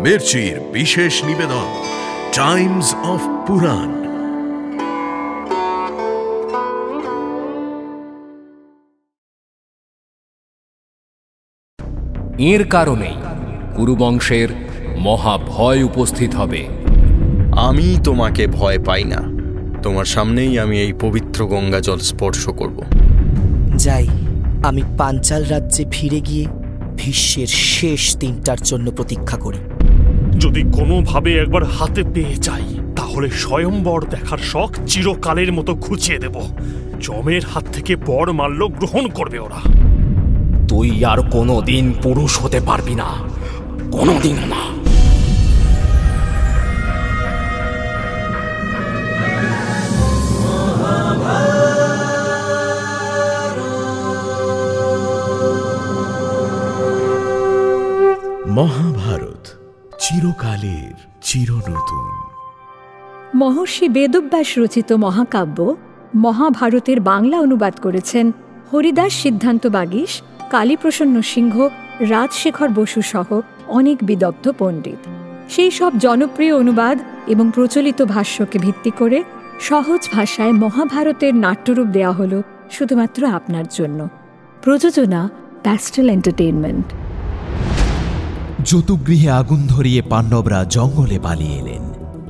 মির্চির বিশেষ নিবেদন Times of পুরাণ। এর কারণেই কুরুবংশের মহাভয় উপস্থিত হবে। আমি তোমাকে ভয় পাই না, তোমার সামনেই আমি এই পবিত্র গঙ্গা জল স্পর্শ করব। যাই, আমি পাঞ্চাল রাজ্যে ফিরে গিয়ে ভীষ্মের শেষ দিনটার জন্য প্রতীক্ষা করি। যদি কোনোভাবে একবার হাতে পেয়ে যাই, তাহলে স্বয়ম্বর দেখার শখ চিরকালের মতো ঘুচিয়ে দেব। যমের হাত থেকে বর মাল্য গ্রহণ করবে ওরা। তুই আর কোনোদিন পুরুষ হতে পারবি না, কোনোদিন না। মহাভারত চিরকালের চিরনতুন। মহর্ষি বেদব্যাস রচিত মহাকাব্য মহাভারতের বাংলা অনুবাদ করেছেন হরিদাস সিদ্ধান্ত বাগীশ, কালীপ্রসন্ন সিংহ, রাজশেখর বসু সহ অনেক বিদগ্ধ পণ্ডিত। সেই সব জনপ্রিয় অনুবাদ এবং প্রচলিত ভাষ্যকে ভিত্তি করে সহজ ভাষায় মহাভারতের নাট্যরূপ দেওয়া হল শুধুমাত্র আপনার জন্য। প্রযোজনা প্যাস্টেল এন্টারটেইনমেন্ট। যতুগৃহে আগুন ধরিয়ে পাণ্ডবরা জঙ্গলে পালিয়ে এলেন।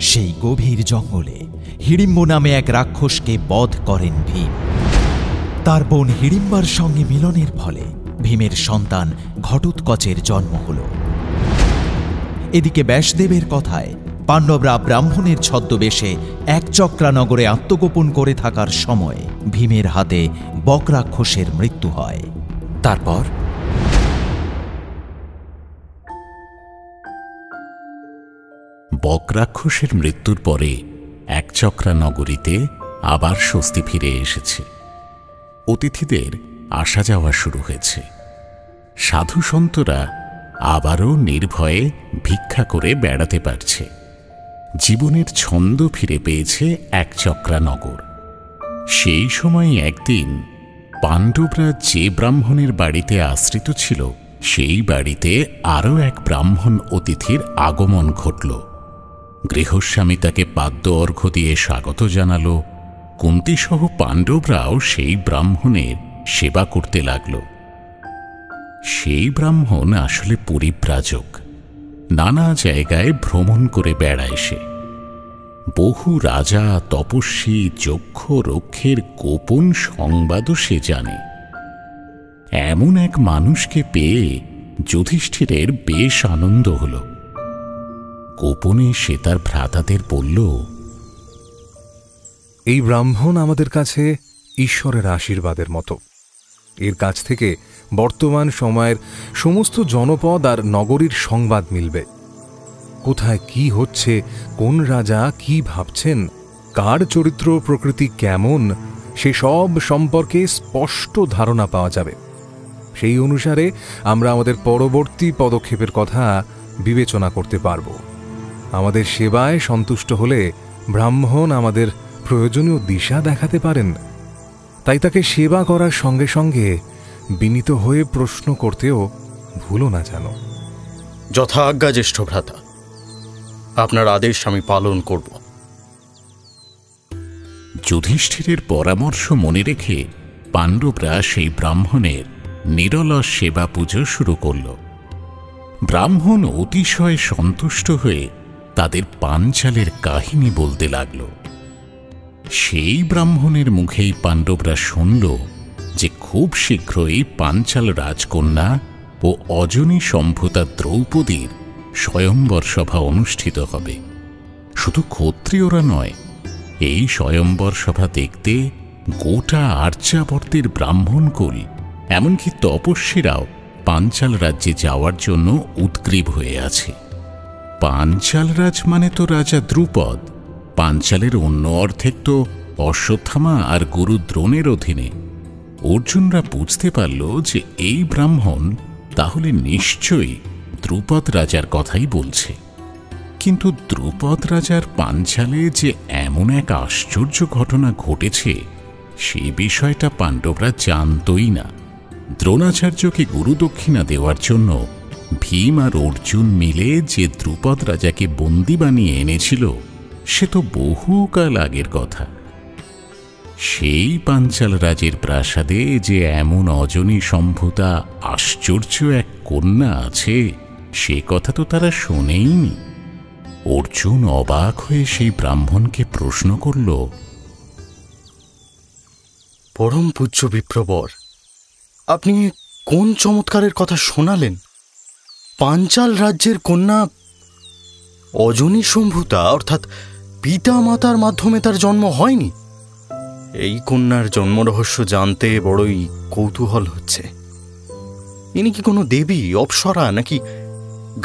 সেই গভীর জঙ্গলে হিড়িম্ব নামে এক রাক্ষসকে বধ করেন ভীম। তার বোন হিড়িম্বার সঙ্গে মিলনের ফলে ভীমের সন্তান ঘটোৎকচের জন্ম হল। এদিকে ব্যাসদেবের কথায় পাণ্ডবরা ব্রাহ্মণের ছদ্মবেশে একচক্রা নগরে আত্মগোপন করে থাকার সময় ভীমের হাতে বকরাক্ষসের মৃত্যু হয়। তারপর বকরাক্ষসের মৃত্যুর পরে একচক্রা নগরীতে আবার স্বস্তি ফিরে এসেছে। অতিথিদের আসা যাওয়া শুরু হয়েছে। সাধু সন্তরা আবারও নির্ভয়ে ভিক্ষা করে বেড়াতে পারছে। জীবনের ছন্দ ফিরে পেয়েছে একচক্রা নগর। সেই সময় একদিন পাণ্ডবরা যে ব্রাহ্মণের বাড়িতে আশ্রিত ছিল, সেই বাড়িতে আরও এক ব্রাহ্মণ অতিথির আগমন ঘটল। গৃহস্বামী তাকে পাদ্য অর্ঘ্য দিয়ে স্বাগত জানাল। কুন্তীসহ পাণ্ডবরাও সেই ব্রাহ্মণের সেবা করতে লাগল। সেই ব্রাহ্মণ আসলে পরিব্রাজক, নানা জায়গায় ভ্রমণ করে বেড়ায় সে। বহু রাজা, তপস্বী, যক্ষ, রক্ষের গোপন সংবাদও সে জানে। এমন এক মানুষকে পেয়ে যুধিষ্ঠিরের বেশ আনন্দ হল। গোপনে সে তার ভ্রাতাদের বলল, এই ব্রাহ্মণ আমাদের কাছে ঈশ্বরের আশীর্বাদের মতো। এর কাছ থেকে বর্তমান সময়ের সমস্ত জনপদ আর নগরীর সংবাদ মিলবে। কোথায় কি হচ্ছে, কোন রাজা কি ভাবছেন, কার চরিত্র প্রকৃতি কেমন, সে সব সম্পর্কে স্পষ্ট ধারণা পাওয়া যাবে। সেই অনুসারে আমরা আমাদের পরবর্তী পদক্ষেপের কথা বিবেচনা করতে পারব। আমাদের সেবায় সন্তুষ্ট হলে ব্রাহ্মণ আমাদের প্রয়োজনীয় দিশা দেখাতে পারেন। তাই তাকে সেবা করার সঙ্গে সঙ্গে বিনীত হয়ে প্রশ্ন করতেও ভুলো না যেন। যথা আজ্ঞা জ্যেষ্ঠ ভ্রাতা, আপনার আদেশ আমি পালন করব। যুধিষ্ঠিরের পরামর্শ মনে রেখে পাণ্ডবরা সেই ব্রাহ্মণের নিরলস সেবা পুজো শুরু করল। ব্রাহ্মণ অতিশয় সন্তুষ্ট হয়ে তাদের পাঞ্চালের কাহিনী বলতে লাগল। সেই ব্রাহ্মণের মুখেই পাণ্ডবরা শুনল যে খুব শীঘ্রই পাঞ্চাল রাজকন্যা ও অজনী সম্ভূতা দ্রৌপদীর স্বয়ম্বর সভা অনুষ্ঠিত হবে। শুধু ক্ষত্রিয়রা নয়, এই স্বয়ম্বর সভা দেখতে গোটা আর্যাবর্তের ব্রাহ্মণকুল, এমনকি তপস্বীরাও পাঞ্চাল রাজ্যে যাওয়ার জন্য উদ্গ্রীব হয়ে আছে। পাঞ্চাল রাজ মানে তো রাজা দ্রুপদ। পাঞ্চালের অন্য অর্ধেক তো অশ্বত্থামা আর গুরু দ্রোণের অধীনে। অর্জুনরা বুঝতে পারল যে এই ব্রাহ্মণ তাহলে নিশ্চয়ই দ্রুপদ রাজার কথাই বলছে। কিন্তু দ্রুপদ রাজার পাঞ্চালে যে এমন এক আশ্চর্য ঘটনা ঘটেছে, সেই বিষয়টা পাণ্ডবরা জানতই না। দ্রোণাচার্যকে গুরুদক্ষিণা দেওয়ার জন্য ভীম আর অর্জুন মিলে যে দ্রুপদ রাজাকে বন্দি বানিয়ে এনেছিল সে তো বহুকাল আগের কথা। সেই পাঞ্চাল রাজের প্রাসাদে যে এমন অজনী সম্ভূতা আশ্চর্য এক কন্যা আছে সে কথা তো তারা শোনেইনি। অর্জুন অবাক হয়ে সেই ব্রাহ্মণকে প্রশ্ন করল, পরম পূজ্য বিপ্রবর, আপনি কোন চমৎকারের কথা শোনালেন? পাঞ্চাল রাজ্যের কন্যা অজনী সম্ভূতা, অর্থাৎ পিতা মাতার মাধ্যমে তার জন্ম হয়নি? এই কন্যার জন্মরহস্য জানতে বড়ই কৌতূহল হচ্ছে। ইনি কি কোনো দেবী, অপ্সরা নাকি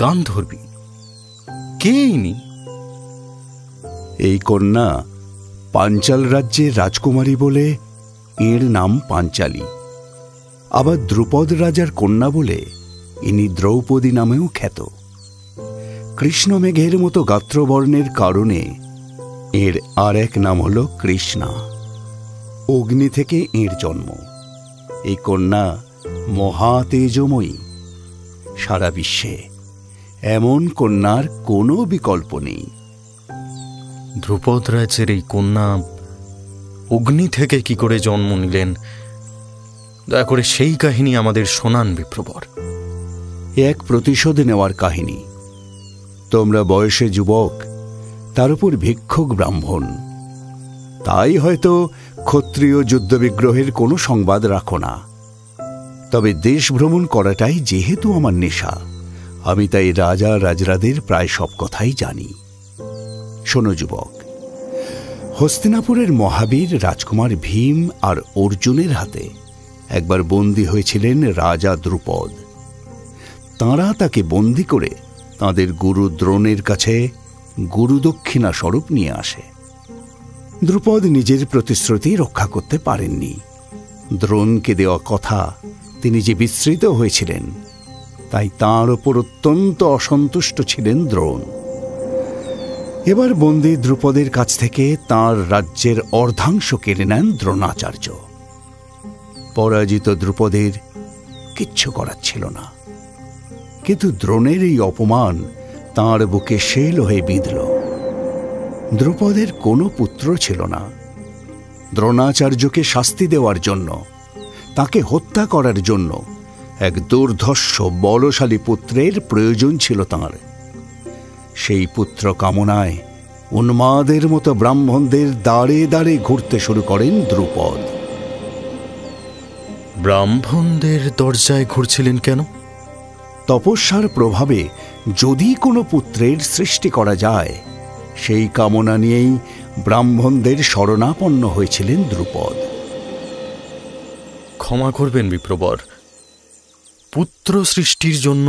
গান্ধর্বী? কে ইনি? এই কন্যা পাঞ্চাল রাজ্যের রাজকুমারী বলে এর নাম পাঞ্চালী। আবার দ্রুপদ রাজার কন্যা বলে ইনি দ্রৌপদী নামেও খ্যাত। কৃষ্ণমেঘের মতো গাত্রবর্ণের কারণে এর আর এক নাম হল কৃষ্ণা। অগ্নি থেকে এর জন্ম। এই কন্যা মহা তেজময়ী। সারা বিশ্বে এমন কন্যার কোনো বিকল্প নেই। দ্রুপদ রাজ্যের এই কন্যা অগ্নি থেকে কি করে জন্ম নিলেন, দয়া করে সেই কাহিনী আমাদের শোনান বিপ্রবর। এক প্রতিশোধ নেওয়ার কাহিনী। তোমরা বয়সে যুবক, তার উপর ভিক্ষুক ব্রাহ্মণ, তাই হয়তো ক্ষত্রিয় যুদ্ধবিগ্রহের কোনো সংবাদ রাখো না। তবে দেশ ভ্রমণ করাটাই যেহেতু আমার নেশা, আমি তাই রাজা রাজরাদের প্রায় সব কথাই জানি। শোনো যুবক, হস্তিনাপুরের মহাবীর রাজকুমার ভীম আর অর্জুনের হাতে একবার বন্দী হয়েছিলেন রাজা দ্রুপদ। তাঁরা তাকে বন্দী করে তাঁদের গুরু দ্রোণের কাছে গুরুদক্ষিণা স্বরূপ নিয়ে আসে। দ্রুপদ নিজের প্রতিশ্রুতি রক্ষা করতে পারেননি। দ্রোণকে দেওয়া কথা তিনি যে বিস্মৃত হয়েছিলেন, তাই তাঁর ওপর অত্যন্ত অসন্তুষ্ট ছিলেন দ্রোণ। এবার বন্দী দ্রুপদের কাছ থেকে তাঁর রাজ্যের অর্ধাংশ কেড়ে নেন দ্রোণাচার্য। পরাজিত দ্রুপদের কিচ্ছু করার ছিল না, কিন্তু দ্রোণের এই অপমান তাঁর বুকে শেল হয়ে বিঁধল। দ্রুপদের কোনো পুত্র ছিল না। দ্রোণাচার্যকে শাস্তি দেওয়ার জন্য, তাকে হত্যা করার জন্য এক দুর্ধর্ষ বলশালী পুত্রের প্রয়োজন ছিল তাঁর। সেই পুত্র কামনায় উন্মাদের মতো ব্রাহ্মণদের দাঁড়ে দাঁড়ে ঘুরতে শুরু করেন দ্রুপদ। ব্রাহ্মণদের দরজায় ঘুরছিলেন কেন? তপস্যার প্রভাবে যদি কোনো পুত্রের সৃষ্টি করা যায়, সেই কামনা নিয়েই ব্রাহ্মণদের শরণাপন্ন হয়েছিলেন দ্রুপদ। ক্ষমা করবেন বিপ্রবর, পুত্র সৃষ্টির জন্য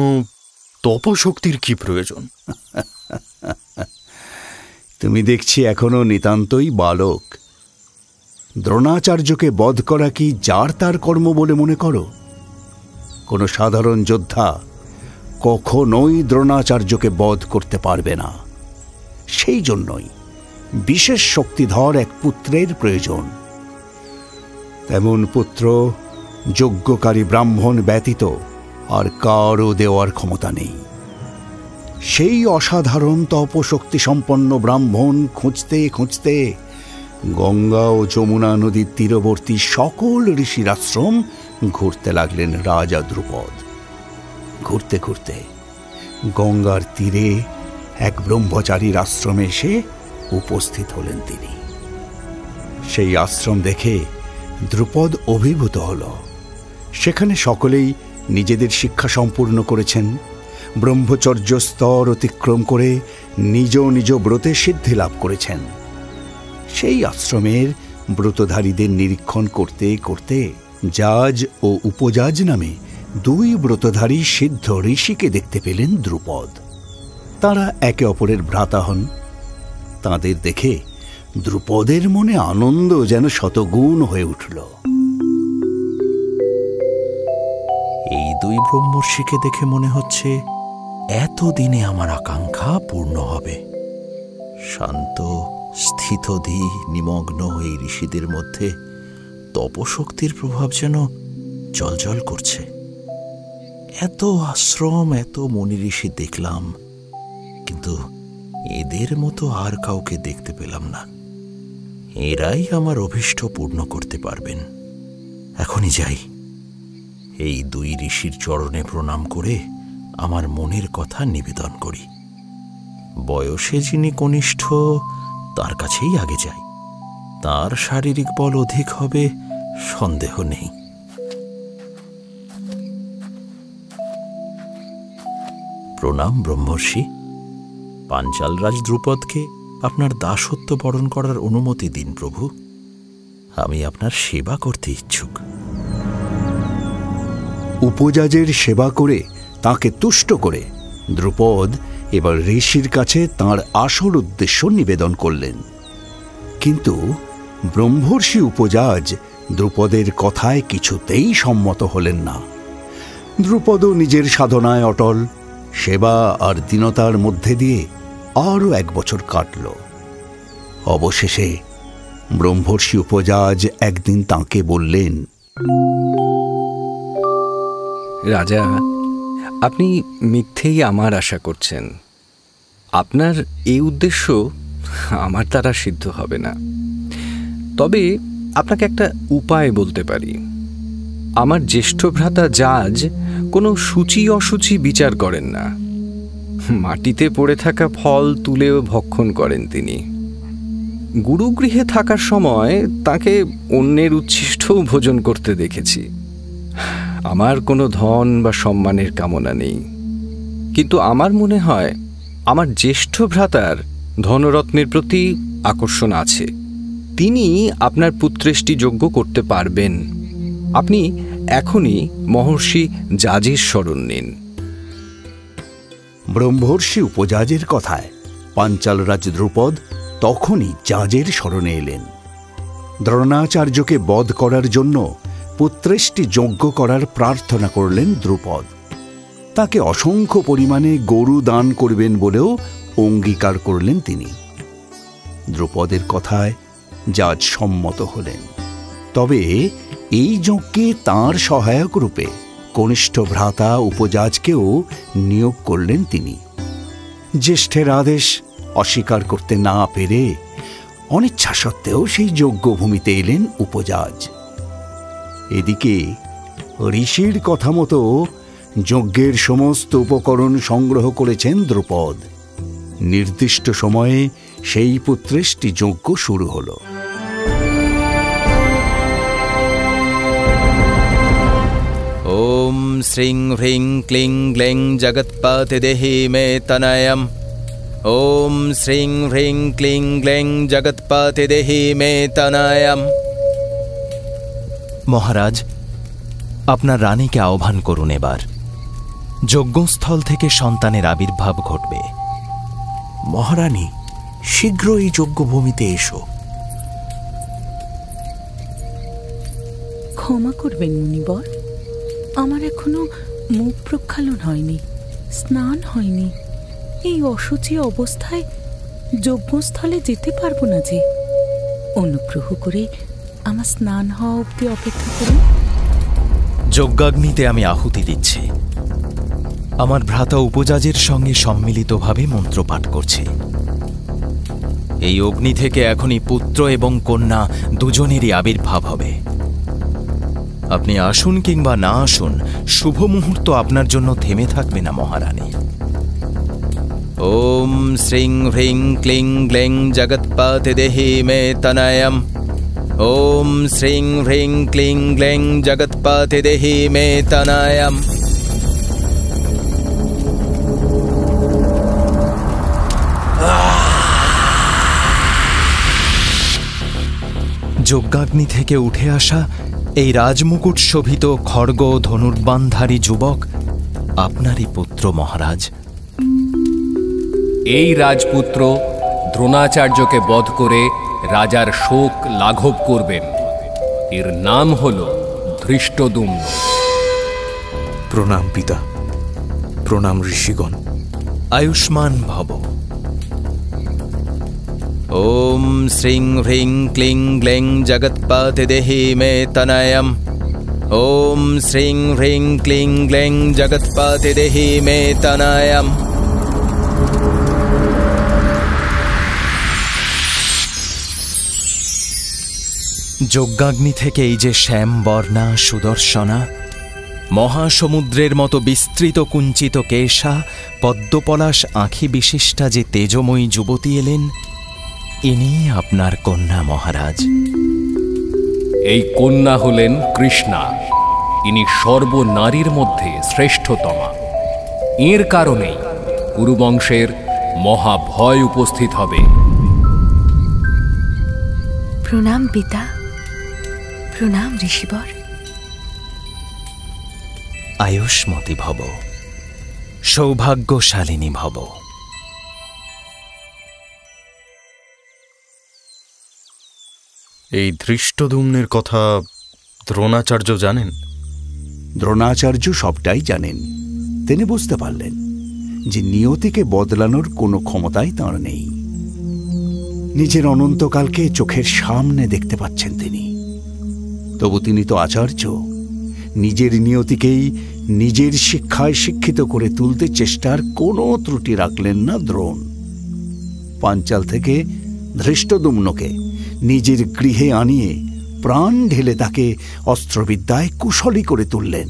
তপশক্তির কি প্রয়োজন? তুমি দেখছি এখনো নিতান্তই বালক। দ্রোণাচার্যকে বধ করা কি যার তার কর্ম বলে মনে করো? কোনো সাধারণ যোদ্ধা কখনোই দ্রোণাচার্যকে বধ করতে পারবে না। সেই জন্যই বিশেষ শক্তিধর এক পুত্রের প্রয়োজন। তেমন পুত্র যজ্ঞকারী ব্রাহ্মণ ব্যতীত আর কারও দেওয়ার ক্ষমতা নেই। সেই অসাধারণ তপশক্তি সম্পন্ন ব্রাহ্মণ খুঁজতে খুঁজতে গঙ্গা ও যমুনা নদীর তীরবর্তী সকল ঋষির আশ্রম ঘুরতে লাগলেন রাজা দ্রুপদ। ঘুরতে ঘুরতে গঙ্গার তীরে এক ব্রহ্মচারীর আশ্রমে এসে উপস্থিত হলেন তিনি। সেই আশ্রম দেখে দ্রুপদ অভিভূত হল। সেখানে সকলেই নিজেদের শিক্ষা সম্পূর্ণ করেছেন, ব্রহ্মচর্য স্তর অতিক্রম করে নিজ নিজ ব্রতে সিদ্ধি লাভ করেছেন। সেই আশ্রমের ব্রতধারীদের নিরীক্ষণ করতে করতে জাজ ও উপজাজ নামে দুই ব্রতধারী সিদ্ধ ঋষিকে দেখতে পেলেন দ্রুপদ। তাঁরা একে অপরের ভ্রাতা হন। তাঁদের দেখে দ্রুপদের মনে আনন্দ যেন শতগুণ হয়ে উঠল। এই দুই ব্রহ্মর্ষিকে দেখে মনে হচ্ছে এতদিনে আমার আকাঙ্ক্ষা পূর্ণ হবে। শান্ত স্থিতধী নিমগ্ন এই ঋষিদের মধ্যে তপশক্তির প্রভাব যেন জ্বলজ্বল করছে। এত আশ্রম, এত মুনি ঋষি দেখলাম, কিন্তু এদের মতো আর কাউকে দেখতে পেলাম না। এরাই আমার অভীষ্ট পূর্ণ করতে পারবেন। এখনই যাই, এই দুই ঋষির চরণে প্রণাম করে আমার মনের কথা নিবেদন করি। বয়সে যিনি কনিষ্ঠ, তার কাছেই আগে যাই। তার শারীরিক বল অধিক হবে, সন্দেহ নেই। প্রণাম ব্রহ্মর্ষি। পাঞ্চালরাজ দ্রুপদকে আপনার দাসত্ব বরণ করার অনুমতি দিন প্রভু। আমি আপনার সেবা করতে ইচ্ছুক। উপজাজের সেবা করে তাকে তুষ্ট করে দ্রুপদ এবার ঋষির কাছে তাঁর আসল উদ্দেশ্য নিবেদন করলেন। কিন্তু ব্রহ্মর্ষি উপজাজ দ্রুপদের কথায় কিছুতেই সম্মত হলেন না। দ্রুপদও নিজের সাধনায় অটল, সেবা আর দীনতার মধ্যে দিয়ে আরও 1 বছর কাটল। অবশেষে ব্রহ্মর্ষি উপজাজ একদিন তাঁকে বললেন, রাজা, আপনি মিথ্যেই আমার আশা করছেন। আপনার এই উদ্দেশ্য আমার দ্বারা সিদ্ধ হবে না। তবে আপনাকে একটা উপায় বলতে পারি। আমার জ্যেষ্ঠ ভ্রাতা জাজ কোনো সূচি অসুচি বিচার করেন না। মাটিতে পড়ে থাকা ফল তুলেও ভক্ষণ করেন তিনি। গুরুগৃহে থাকার সময় তাকে অন্যের উচ্ছিষ্টও ভোজন করতে দেখেছি। আমার কোনো ধন বা সম্মানের কামনা নেই, কিন্তু আমার মনে হয় আমার জ্যেষ্ঠ ভ্রাতার ধনরত্নের প্রতি আকর্ষণ আছে। তিনি আপনার পুত্রেষ্টি যোগ্য করতে পারবেন। আপনি এখনই মহর্ষি জাজের শরণ নিন। ব্রহ্মর্ষি উপজাজের কথায় পাঞ্চালরাজ দ্রুপদ তখনই জাজের শরণে এলেন। দ্রোণাচার্যকে বধ করার জন্য পুত্রেষ্টি যজ্ঞ করার প্রার্থনা করলেন দ্রুপদ। তাকে অসংখ্য পরিমাণে গরু দান করবেন বলেও অঙ্গীকার করলেন তিনি। দ্রুপদের কথায় জাজ সম্মত হলেন। তবে এই যজ্ঞে তাঁর সহায়ক রূপে কনিষ্ঠ ভ্রাতা উপজাজকেও নিয়োগ করলেন তিনি। জ্যেষ্ঠের আদেশ অস্বীকার করতে না পেরে অনিচ্ছা সত্ত্বেও সেই যজ্ঞভূমিতে এলেন উপজাজ। এদিকে ঋষির কথা মতো যজ্ঞের সমস্ত উপকরণ সংগ্রহ করেছেন দ্রুপদ। নির্দিষ্ট সময়ে সেই পুত্রেষ্টি যজ্ঞ শুরু হল। ওম শ্রীং হ্রিং ক্লিং গ্লেং জগৎপতি দেহি মে তনয়ম। ওম শ্রীং হ্রিং ক্লিং গ্লেং জগৎপতি দেহি মে তনয়ম। মহারাজ, আপনার রানীকে আহ্বান করুন। এবার যজ্ঞস্থল থেকে সন্তানের আবির্ভাব ঘটবে। মহারানী, শীঘ্র এই যজ্ঞভূমিতে এসো। ক্ষমা করবেন মুনিবর, আমার এখনো মুখ প্রক্ষালন হয়নি, স্নান হয়নি। এই অসুচি অবস্থায় যজ্ঞস্থলে যেতে পারবো না যে। অনুগ্রহ করে আমার স্নান হওয়া অবধি অপেক্ষা করুন। যজ্ঞাগ্নিতে আমি আহুতি দিচ্ছি। আমার ভ্রাতা উপজাজের সঙ্গে সম্মিলিতভাবে মন্ত্রপাঠ করছি। এই অগ্নি থেকে এখনই পুত্র এবং কন্যা দুজনেরই আবির্ভাব হবে। আপনি আসুন কিংবা না আসুন, শুভ মুহূর্ত আপনার জন্য থেমে থাকবে না মহারানী। ওম শ্রীং হ্রিং ক্লিং গ্লেং জগৎপতি দেহি মে তনয়ম। ওম শ্রীং হ্রিং ক্লিং গ্লেং জগৎপতি দেহি মে তনয়ম। যজ্ঞাগ্নি থেকে উঠে আসা এই রাজমুকুট শোভিত খড়গ ধনুর্বাণধারী যুবক আপনারই পুত্র মহারাজ। এই রাজপুত্র দ্রোণাচার্যকে বধ করে রাজার শোক লাঘব করবেন। এর নাম হল ধৃষ্টদ্যুম্ন। প্রণাম পিতা, প্রণাম ঋষিগণ। আয়ুষ্মান ভব। ওম শ্রীং হ্রিং ক্লিং গ্লেং জগৎপতি দেহি মে তনয়ম। ওম শ্রীং হ্রিং ক্লিং গ্লেং জগৎপতি দেহি মে তনয়ম। যজ্ঞাগ্নি থেকে এই যে শ্যামবর্ণা সুদর্শনা, মহাসমুদ্রের মতো বিস্তৃত কুঞ্চিত কেশা, পদ্মপলাশ আঁখি বিশিষ্টা যে তেজময়ী যুবতী এলেন, ইনি আপনার কন্যা মহারাজ। এই কন্যা হলেন কৃষ্ণা। ইনি সর্বনারীর মধ্যে শ্রেষ্ঠতমা। এর কারণেই কুরুবংশের মহাভয় উপস্থিত হবে। প্রণাম পিতা, প্রণাম ঋষিবর। আয়ুষ্মতী ভব, সৌভাগ্যশালিনী ভব। এই ধৃষ্টদ্যুম্নের কথা দ্রোণাচার্য জানেন? দ্রোণাচার্য সবটাই জানেন। তিনি বুঝতে পারলেন যে নিয়তিকে বদলানোর কোনো ক্ষমতাই তাঁর নেই। নিজের অনন্তকালকে চোখের সামনে দেখতে পাচ্ছেন তিনি। তবু তিনি তো আচার্য, নিজের নিয়তিকেই নিজের শিক্ষায় শিক্ষিত করে তুলতে চেষ্টার কোনো ত্রুটি রাখলেন না দ্রোণ। পাঞ্চাল থেকে ধৃষ্টদ্যুম্নকে নিজের গৃহে আনিয়ে প্রাণ ঢেলে তাকে অস্ত্রবিদ্যায় কুশলী করে তুললেন।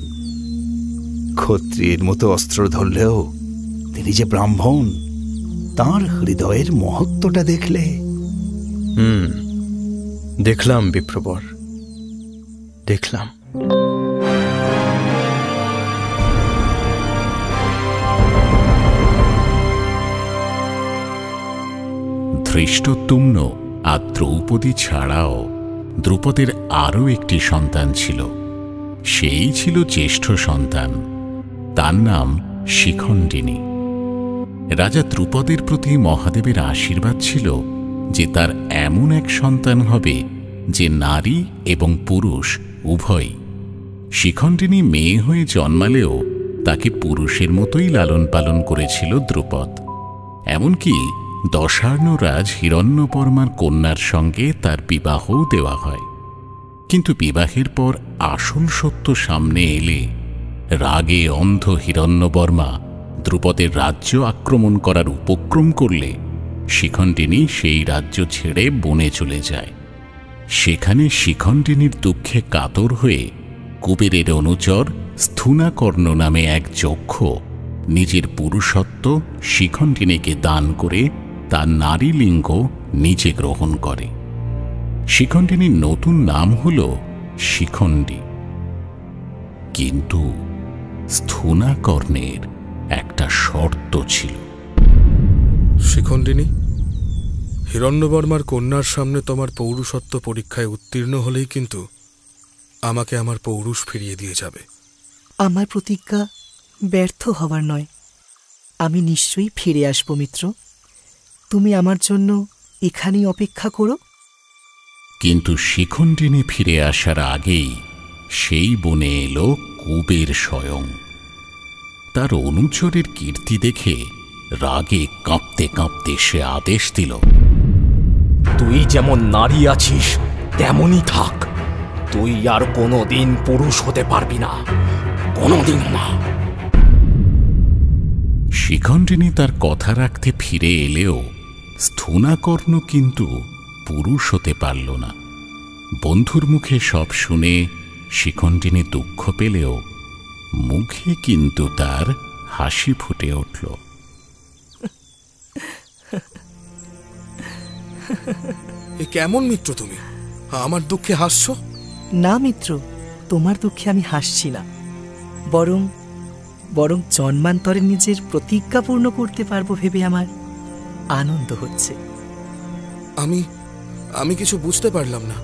ক্ষত্রিয়ের মতো অস্ত্র ধরলেও তিনি যে ব্রাহ্মণ, তাঁর হৃদয়ের মহত্বটা দেখলে। দেখলাম বিপ্রবর, দেখলাম। ধৃষ্টদ্যুম্ন আর দ্রৌপদী ছাড়াও দ্রুপদের আরও একটি সন্তান ছিল। সেই ছিল জ্যেষ্ঠ সন্তান, তার নাম শিখণ্ডিনী। রাজা দ্রুপদের প্রতি মহাদেবের আশীর্বাদ ছিল যে তার এমন এক সন্তান হবে যে নারী এবং পুরুষ উভয়ই। শিখণ্ডিনী মেয়ে হয়ে জন্মালেও তাকে পুরুষের মতোই লালন পালন করেছিল দ্রুপদ। এমনকি দশার্ণরাজ হিরণ্যবর্মার কন্যার সঙ্গে তার বিবাহও দেওয়া হয়। কিন্তু বিবাহের পর আসল সত্য সামনে এলে রাগে অন্ধ হিরণ্যবর্মা দ্রুপদের রাজ্য আক্রমণ করার উপক্রম করলে শিখণ্ডিনী সেই রাজ্য ছেড়ে বনে চলে যায়। সেখানে শিখণ্ডিনীর দুঃখে কাতর হয়ে কুবেরের অনুচর স্থূনাকর্ণ নামে এক যক্ষ নিজের পুরুষত্ব শিখণ্ডিনীকে দান করে তার নারী লিঙ্গ নিজে গ্রহণ করে। শিখণ্ডিনীর নতুন নাম হল শিখণ্ডী। কিন্তু স্থূনাকর্ণের একটা শর্ত ছিল। শিখণ্ডিনী, হিরণ্যবর্মার কন্যার সামনে তোমার পৌরুষত্ব পরীক্ষায় উত্তীর্ণ হলেই কিন্তু আমাকে আমার পৌরুষ ফিরিয়ে দিয়ে যাবে। আমার প্রতিজ্ঞা ব্যর্থ হবার নয়। আমি নিশ্চয়ই ফিরে আসবো মিত্র। তুমি আমার জন্য এখানেই অপেক্ষা করো। কিন্তু শিখণ্ডিনী ফিরে আসার আগেই সেই বনে এলো কুবের স্বয়ং। তার অনুচরের কীর্তি দেখে রাগে কাঁপতে কাঁপতে সে আদেশ দিল, তুই যেমন নারী আছিস তেমনই থাক। তুই আর কোনোদিন পুরুষ হতে পারবি না, কোনোদিন না। শিখণ্ডিনী তার কথা রাখতে ফিরে এলেও স্থূনাকর্ণ কিন্তু পুরুষ হতে পারল না। বন্ধুর মুখে সব শুনে শিখণ্ডিনী দুঃখ পেলেও মুখে কিন্তু তার হাসি ফুটে উঠল। কেমন মিত্র তুমি, আমার দুঃখে হাসছো? না মিত্র, তোমার দুঃখে আমি হাসছি না, বরং বরং জন্মান্তরে নিজের প্রতিজ্ঞা পূর্ণ করতে পারবো ভেবে আমার আনন্দ হচ্ছে। আমি কিছু বুঝতে পারলাম না।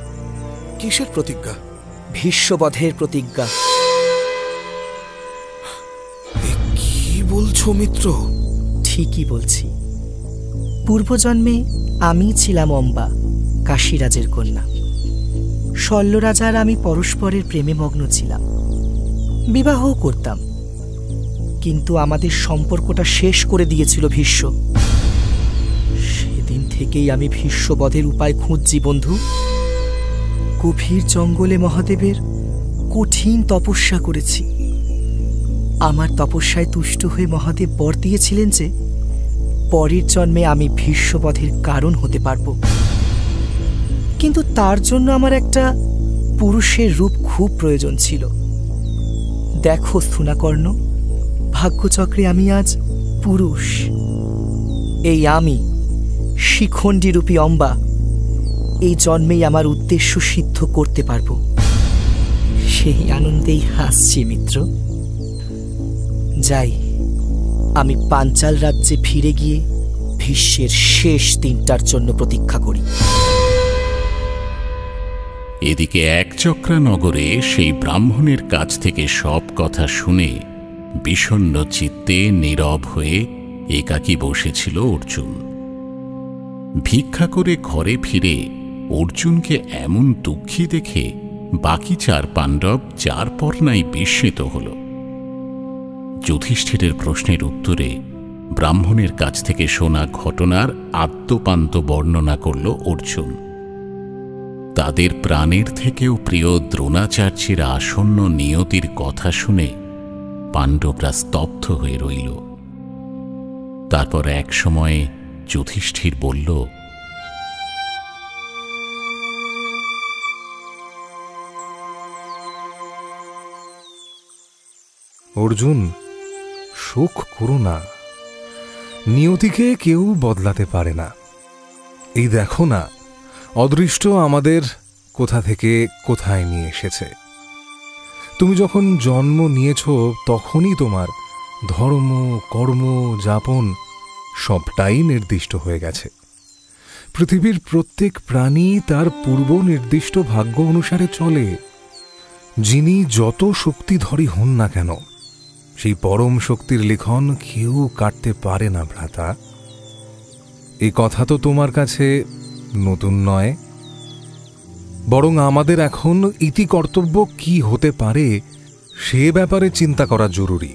কিসের প্রতিজ্ঞা? ভীষ্মবধের প্রতিজ্ঞা। কি বলছো মিত্র? ঠিকই বলছি। পূর্বজন্মে আমি ছিলাম অম্বা, কাশীরাজের কন্যা। শল্যরাজার আমি পরস্পরের প্রেমে মগ্ন ছিলাম, বিবাহও করতাম। কিন্তু আমাদের সম্পর্কটা শেষ করে দিয়েছিল ভীষ্ম। সেদিন থেকেই আমি ভীষ্মবধের উপায় খুঁজছি বন্ধু। গভীর জঙ্গলে মহাদেবের কঠিন তপস্যা করেছি। আমার তপস্যায় তুষ্ট হয়ে মহাদেব বর দিয়েছিলেন যে পরের জন্মে আমি ভীষ্মবধের কারণ হতে পারব। কিন্তু তার জন্য আমার একটা পুরুষের রূপ খুব প্রয়োজন ছিল। দেখো স্থূণাকর্ণ, ভাগ্যচক্রে আমি আজ পুরুষ। এই আমি শিখণ্ডী রূপী অম্বা এই জন্মেই আমার উদ্দেশ্য সিদ্ধ করতে পারব। সেই আনন্দেই হাসছি মিত্র। যাই, আমি পাঞ্চাল রাজ্যে ফিরে গিয়ে ভীষ্মের শেষ দিনটার জন্য প্রতীক্ষা করি। এদিকে একচক্রা নগরে সেই ব্রাহ্মণের কাছ থেকে সব কথা শুনে বিষণ্ণ চিত্তে নীরব হয়ে একাকী বসেছিল অর্জুন। ভিক্ষা করে ঘরে ফিরে অর্জুনকে এমন দুঃখী দেখে বাকি 4 পাণ্ডব যার পর নাই বিস্মিত হল। যুধিষ্ঠিরের প্রশ্নের উত্তরে ব্রাহ্মণের কাছ থেকে শোনা ঘটনার আদ্যোপান্ত বর্ণনা করল অর্জুন। তাদের প্রাণের থেকেও প্রিয় দ্রোণাচার্যের আসন্ন নিয়তির কথা শুনে পাণ্ডবরা স্তব্ধ হয়ে রইল। তারপর এক সময়ে যুধিষ্ঠির বলল, অর্জুন, শোক করো না। নিয়তিকে কেউ বদলাতে পারে না। এই দেখো না, অদৃষ্ট আমাদের কোথা থেকে কোথায় নিয়ে এসেছে। তুমি যখন জন্ম নিয়েছ তখনই তোমার ধর্ম, কর্ম, যাপন সবটাই নির্দিষ্ট হয়ে গেছে। পৃথিবীর প্রত্যেক প্রাণী তার পূর্ব নির্দিষ্ট ভাগ্য অনুসারে চলে। যিনি যত শক্তিধরী হন না কেন, সেই পরম শক্তির লিখন কেউ কাটতে পারে না ভ্রাতা। এই কথা তো তোমার কাছে নতুন নয়, বরং আমাদের এখন ইতি কর্তব্য কি হতে পারে সে ব্যাপারে চিন্তা করা জরুরি।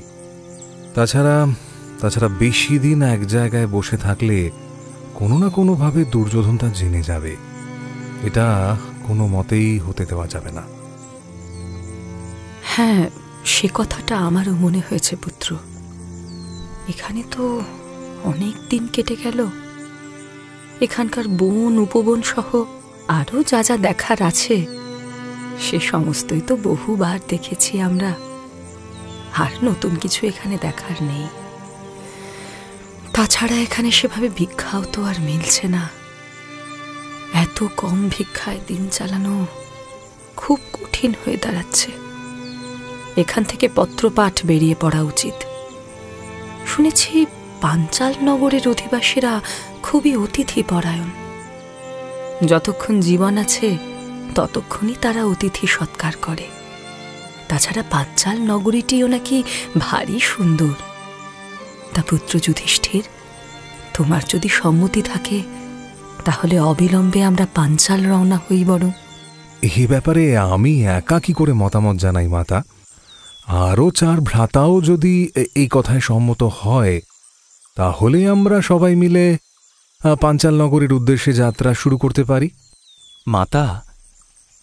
তাছাড়া বেশি দিন এক জায়গায় বসে থাকলে কোনো না কোনোভাবে দুর্যোধন তা জেনে যাবে। এটা কোনো মতেই হতে দেওয়া যাবে না। হ্যাঁ, সে কথাটা আমারও মনে হয়েছে পুত্র। এখানে তো অনেক দিন কেটে গেল। এখানকার বন উপবন সহ আরও যা যা দেখার আছে সে সমস্তই তো বহুবার দেখেছি আমরা। আর নতুন কিছু এখানে দেখার নেই। তাছাড়া এখানে সেভাবে ভিক্ষাও তো আর মিলছে না। এত কম ভিক্ষায় দিন চালানো খুব কঠিন হয়ে দাঁড়াচ্ছে। এখান থেকে পত্রপাঠ বেরিয়ে পড়া উচিত। শুনেছি পাঞ্চাল নগরের অধিবাসীরা খুবই অতিথি পরায়ণ। যতক্ষণ জীবন আছে ততক্ষণই তারা অতিথি সৎকার করে। তাছাড়া পাঞ্চাল নগরীটিও নাকি ভারী সুন্দর। তা পুত্র যুধিষ্ঠির, তোমার যদি সম্মতি থাকে তাহলে অবিলম্বে আমরা পাঞ্চাল রওনা হই। বরং এই ব্যাপারে আমি একা কি করে মতামত জানাই মাতা? আরও 4 ভ্রাতাও যদি এই কথায় সম্মত হয় তাহলে আমরা সবাই মিলে পাঞ্চাল নগরীর উদ্দেশ্যে যাত্রা শুরু করতে পারি। মাতা,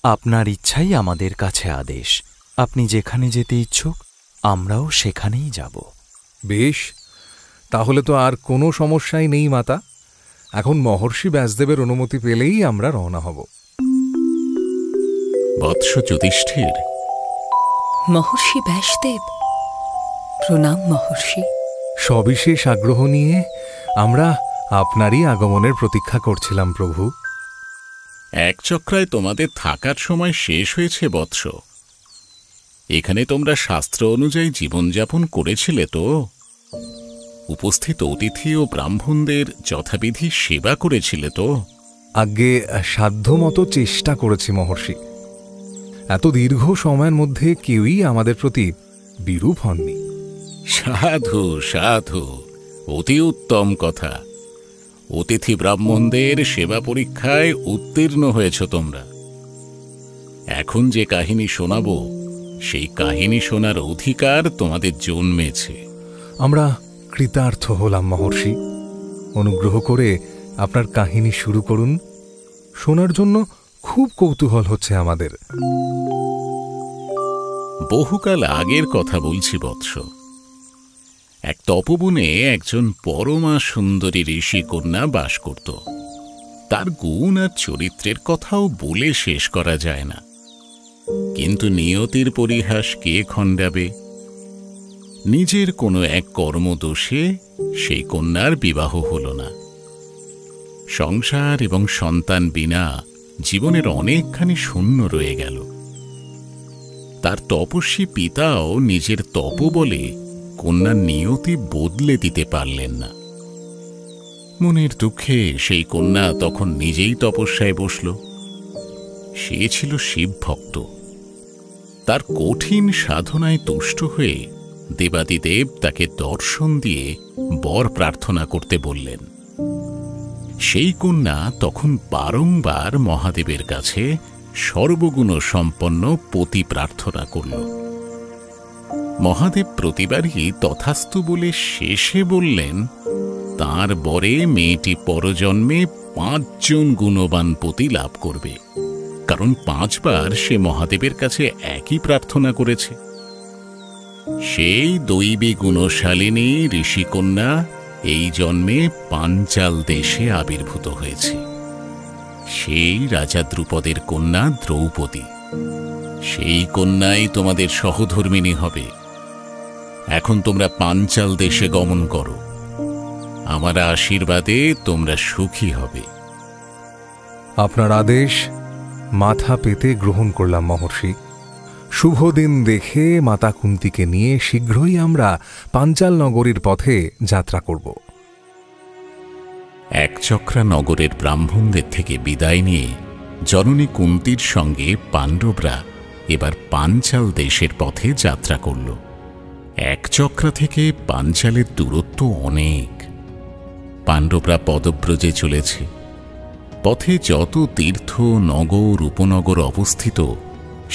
আপনার ইচ্ছাই আমাদের কাছে আদেশ। আপনি যেখানে যেতে ইচ্ছুক আমরাও সেখানেই যাব। বেশ, তাহলে তো আর কোনো সমস্যাই নেই মাতা। এখন মহর্ষি ব্যাসদেবের অনুমতি পেলেই আমরা রওনা হব। বৎস যুধিষ্ঠির। মহর্ষি ব্যাসদেব, প্রণাম মহর্ষি। সবিশেষ আগ্রহ নিয়ে আমরা আপনারই আগমনের প্রতীক্ষা করছিলাম প্রভু। একচক্রায় তোমাদের থাকার সময় শেষ হয়েছে বৎস। এখানে তোমরা শাস্ত্র অনুযায়ী জীবনযাপন করেছিলে তো? উপস্থিত অতিথি ও ব্রাহ্মণদের যথাবিধি সেবা করেছিলে তো? আগে সাধ্যমতো চেষ্টা করেছি মহর্ষি। এত দীর্ঘ সময়ের মধ্যে কেউই আমাদের প্রতি বিরূপ হননি। সাধু সাধু, অতি উত্তম কথা। অতিথি ব্রাহ্মণদের সেবা পরীক্ষায় উত্তীর্ণ হয়েছ তোমরা। এখন যে কাহিনী শোনাবো সেই কাহিনী শোনার অধিকার তোমাদের জন্মেছে। আমরা কৃতার্থ হলাম মহর্ষি। অনুগ্রহ করে আপনার কাহিনী শুরু করুন। শোনার জন্য খুব কৌতূহল হচ্ছে আমাদের। বহুকাল আগের কথা বলছি বৎস। এক তপবনে একজন পরমা সুন্দরী ঋষি কন্যা বাস করত। তার গুণ আর চরিত্রের কথাও বলে শেষ করা যায় না, কিন্তু নিয়তির পরিহাস কে খণ্ডাবে? নিজের কোনো এক কর্মদোষে সেই কন্যার বিবাহ হল না। সংসার এবং সন্তান বিনা জীবনের অনেকখানি শূন্য রয়ে গেল। তার তপস্বী পিতাও নিজের তপবলে কন্যার নিয়তি বদলে দিতে পারলেন না। মনের দুঃখে সেই কন্যা তখন নিজেই তপস্যায় বসল। সে ছিল শিব ভক্ত। তার কঠিন সাধনায় তুষ্ট হয়ে দেবাদিদেব তাকে দর্শন দিয়ে বর প্রার্থনা করতে বললেন। সেই কন্যা তখন বারংবার মহাদেবের কাছে সর্বগুণ সম্পন্ন পতি প্রার্থনা করল। মহাদেব প্রতিবারই তথাস্তু বলে শেষে বললেন, তার বরে মেয়েটি পরজন্মে 5 জন গুণবান পতি লাভ করবে, কারণ 5 বার সে মহাদেবের কাছে একই প্রার্থনা করেছে। সেই দৈবী গুণশালিনী ঋষিকন্যা এই জন্মে পাঞ্চাল দেশে আবির্ভূত হয়েছে। সেই রাজা দ্রুপদের কন্যা দ্রৌপদী। সেই কন্যাই তোমাদের সহধর্মিণী হবে। এখন তোমরা পাঞ্চাল দেশে গমন করো। আমার আশীর্বাদে তোমরা সুখী হবে। আপনার আদেশ মাথা পেতে গ্রহণ করলাম মহর্ষি। শুভ দিন দেখে মাতা কুন্তিকে নিয়ে শীঘ্রই আমরা পাঞ্চাল নগরীর পথে যাত্রা করব। একচক্রা নগরের ব্রাহ্মণদের থেকে বিদায় নিয়ে জননী কুন্তির সঙ্গে পাণ্ডবরা এবার পাঞ্চাল দেশের পথে যাত্রা করল। একচক্রা থেকে পাঞ্চালের দূরত্ব অনেক। পাণ্ডবরা পদব্রজে চলেছে। পথে যত তীর্থ, নগর, উপনগর অবস্থিত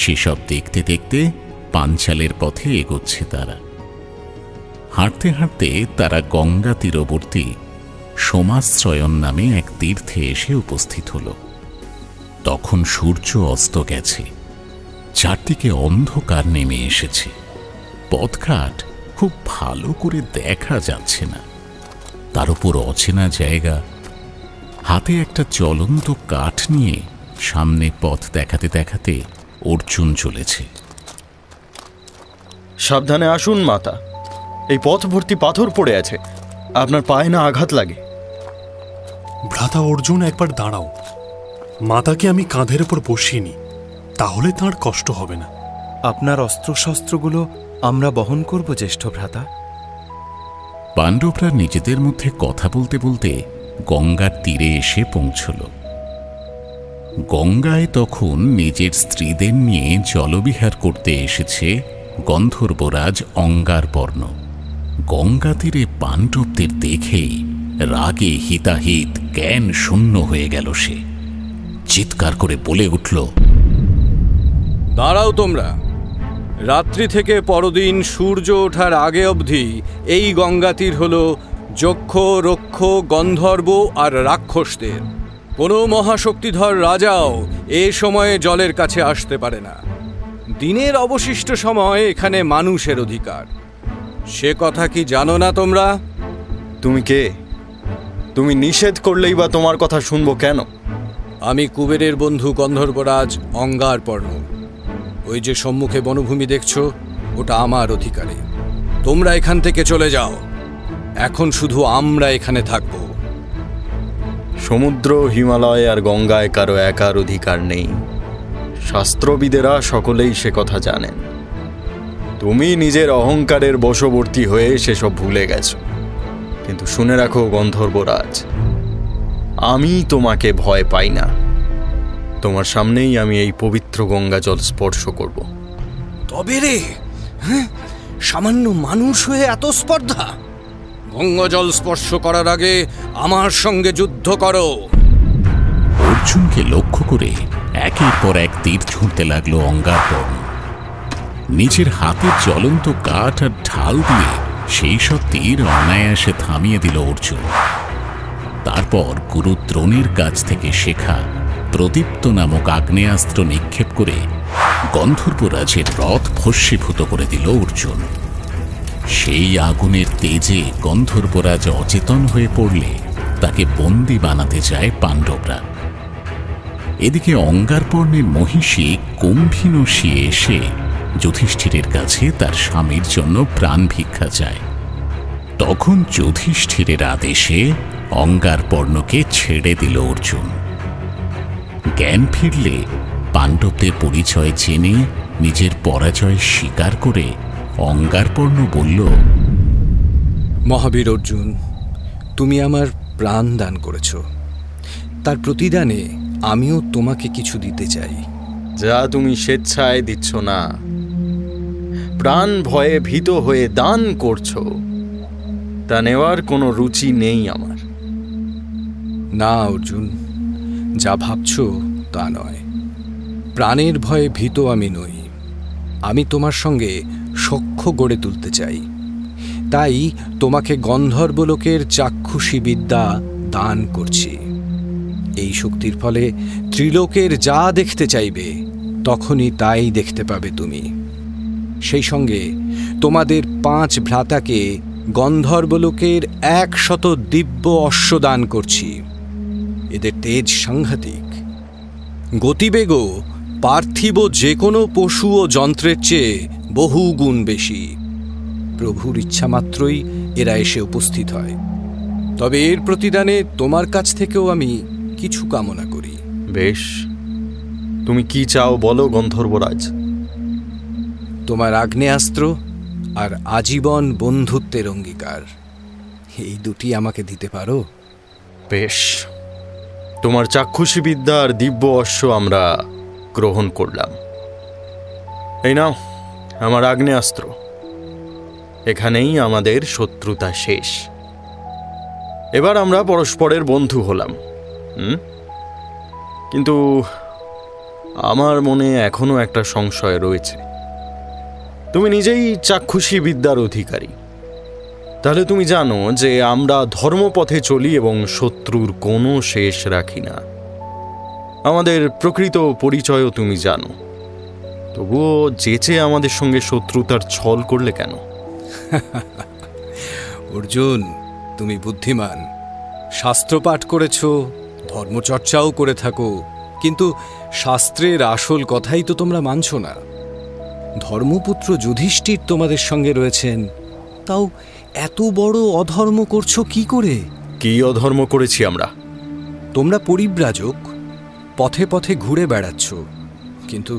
সেসব দেখতে দেখতে পাঞ্চালের পথে এগোচ্ছে তারা। হাঁটতে হাঁটতে তারা গঙ্গা তীরবর্তী সোমাশ্রয়ন নামে এক তীর্থে এসে উপস্থিত হল। তখন সূর্য অস্ত গেছে। চারদিকে অন্ধকার নেমে এসেছে। পথঘাট খুব ভালো করে দেখা যাচ্ছে না। তার উপর অচেনা জায়গা। হাতে একটা জ্বলন্ত কাঠ নিয়ে সামনে পথ দেখাতে দেখাতে অর্জুন চলেছে। সাবধানে আসুন মাতা, এই পথ ভর্তি পাথর পড়ে আছে, আপনার পায়ে না আঘাত লাগে। ভ্রাতা অর্জুন, একবার দাঁড়াও। মাতাকে আমি কাঁধের উপর বসিয়ে নি, তাহলে তাঁর কষ্ট হবে না। আপনার অস্ত্রশস্ত্রগুলো আমরা বহন করব জ্যেষ্ঠ ভ্রাতা। পাণ্ডবরা নিজেদের মধ্যে কথা বলতে বলতে গঙ্গার তীরে এসে পৌঁছল। গঙ্গায় তখন নিজের স্ত্রীদের নিয়ে জলবিহার করতে এসেছে গন্ধর্বরাজ অঙ্গারবর্ণ। গঙ্গা তীরে পাণ্ডবদের দেখেই রাগে হিতাহিত জ্ঞান শূন্য হয়ে গেল। সে চিৎকার করে বলে উঠল, দাঁড়াও তোমরা। রাত্রি থেকে পরদিন সূর্য ওঠার আগে অবধি এই গঙ্গা তীর হল যক্ষ, রক্ষ, গন্ধর্ব আর রাক্ষসদের। কোনো মহাশক্তিধর রাজাও এ সময়ে জলের কাছে আসতে পারে না। দিনের অবশিষ্ট সময় এখানে মানুষের অধিকার। সে কথা কি জানো না তোমরা? তুমি কে? তুমি নিষেধ করলেই বা তোমার কথা শুনবো কেন? আমি কুবেরের বন্ধু গন্ধর্বরাজ অঙ্গারপর্ণ। ওই যে সম্মুখে বনভূমি দেখছো, ওটা আমার অধিকারে। তোমরা এখান থেকে চলে যাও। এখন শুধু আমরা এখানে থাকব। সমুদ্র, হিমালয় আর গঙ্গায় কারো একার অধিকার নেই। শাস্ত্রবিদেরা সকলেই সে কথা জানেন। তুমি নিজের অহংকারের বশবর্তী হয়ে সেসব ভুলে গেছো। কিন্তু শুনে রাখো গন্ধর্বরাজ, আমি তোমাকে ভয় পাই না। তোমার সামনেই আমি এই পবিত্র গঙ্গা জল স্পর্শ করব। তবে রে, সামান্য মানুষ হয়ে এত স্পর্ধা? গঙ্গা জল স্পর্শ করার আগে আমার সঙ্গে যুদ্ধ করো। অর্জুনকে লক্ষ্য করে একের পর এক তীর ছুঁড়তে লাগলো অঙ্গারপর্ণ। নিজের হাতের জ্বলন্ত কাঠ আর ঢাল দিয়ে সেই সব তীর অনায়াসে থামিয়ে দিল অর্জুন। তারপর গুরু দ্রোণের কাছ থেকে শেখা প্রদীপ্ত নামক আগ্নেয়াস্ত্র নিক্ষেপ করে গন্ধর্বরাজের রথ ভস্মীভূত করে দিল অর্জুন। সেই আগুনের তেজে গন্ধর্বরাজ অচেতন হয়ে পড়লে তাকে বন্দী বানাতে যায় পাণ্ডবরা। এদিকে অঙ্গারপর্ণের মহিষী কুম্ভিনসী এসে যুধিষ্ঠিরের কাছে তার স্বামীর জন্য প্রাণ ভিক্ষা চায়। তখন যুধিষ্ঠিরের আদেশে অঙ্গারপর্ণকে ছেড়ে দিল অর্জুন। জ্ঞান ফিরলে পাণ্ডবদের পরিচয় জেনে নিজের পরাজয় স্বীকার করে অঙ্গারপর্ণ বলল, মহাবীর অর্জুন, তুমি আমার প্রাণ দান করেছ, তার প্রতিদানে আমিও তোমাকে কিছু দিতে চাই। যা তুমি স্বেচ্ছায় দিচ্ছ না, প্রাণ ভয়ে ভীত হয়ে দান করছো, তা নেওয়ার কোনো রুচি নেই আমার। না অর্জুন, যা ভাবছ তা নয়। প্রাণের ভয়ে ভীত আমি নই। আমি তোমার সঙ্গে সখ্য গড়ে তুলতে চাই, তাই তোমাকে গন্ধর্বলোকের চাক্ষুষী বিদ্যা দান করছি। এই শক্তির ফলে ত্রিলোকের যা দেখতে চাইবে তখনই তাই দেখতে পাবে তুমি। সেই সঙ্গে তোমাদের 5 ভ্রাতাকে গন্ধর্বলোকের 100 দিব্য অশ্ব দান করছি। এদের তেজ সাংঘাতিক, গতিবেগও পার্থিব যে কোনো পশু ও যন্ত্রের চেয়ে বহু গুণ বেশি। প্রভুর ইচ্ছা মাত্রই এরা এসে উপস্থিত হয়। তবে এর প্রতিদানে তোমার কাছ থেকেও আমি কিছু কামনা করি। বেশ, তুমি কি চাও বলো গন্ধর্বরাজ। তোমার আগ্নেয়াস্ত্র আর আজীবন বন্ধুত্বের অঙ্গীকার, এই দুটি আমাকে দিতে পারো? বেশ, তোমার চাক্ষুষী বিদ্যা আর দিব্য অশ্ব আমরা গ্রহণ করলাম। এই নাও আমার আগ্নেয়াস্ত্র। এখানেই আমাদের শত্রুতা শেষ। এবার আমরা পরস্পরের বন্ধু হলাম। কিন্তু আমার মনে এখনো একটা সংশয় রয়েছে। তুমি নিজেই চাক্ষুষী বিদ্যার অধিকারী, তাহলে তুমি জানো যে আমরা ধর্মপথে চলি এবং শত্রুর কোনো শেষ রাখি না। আমাদের প্রকৃত পরিচয়ও তুমি জানো, তবুও যেচে আমাদের সঙ্গে শত্রুতার ছল করলে কেন? অর্জুন, তুমি বুদ্ধিমান, শাস্ত্রপাঠ করেছ, ধর্মচর্চাও করে থাকো, কিন্তু শাস্ত্রের আসল কথাই তো তোমরা মানছ না। ধর্মপুত্র যুধিষ্ঠির তোমাদের সঙ্গে রয়েছেন, তাও এত বড় অধর্ম করছো কি করে? কি অধর্ম করেছি আমরা? তোমরা পরিব্রাজক, পথে পথে ঘুরে বেড়াচ্ছ, কিন্তু